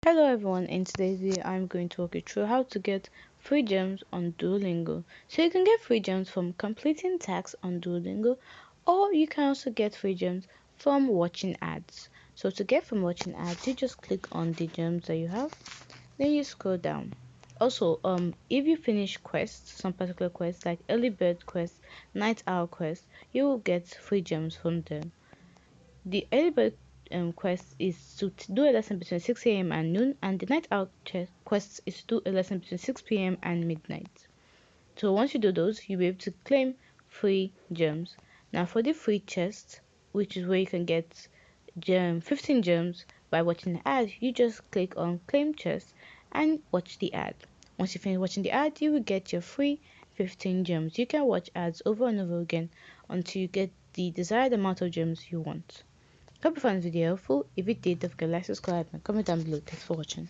Hello everyone, in today's video I'm going to walk you through how to get free gems on Duolingo. So you can get free gems from completing tasks on Duolingo, or you can also get free gems from watching ads. So to get from watching ads, you just click on the gems that you have, then you scroll down. Also, if you finish quests, some particular quests like early bird quest, night owl quest, you will get free gems from them. The early bird quest is to do a lesson between 6 a.m. and noon, and the night out quest is to do a lesson between 6 p.m. and midnight. So once you do those, you'll be able to claim free gems. Now for the free chest, which is where you can get 15 gems by watching the ad, you just click on claim chest and watch the ad. Once you finish watching the ad, you will get your free 15 gems. You can watch ads over and over again until you get the desired amount of gems you want. Hope you found this video helpful. If you did, don't forget to like, subscribe, and comment down below. Thanks for watching.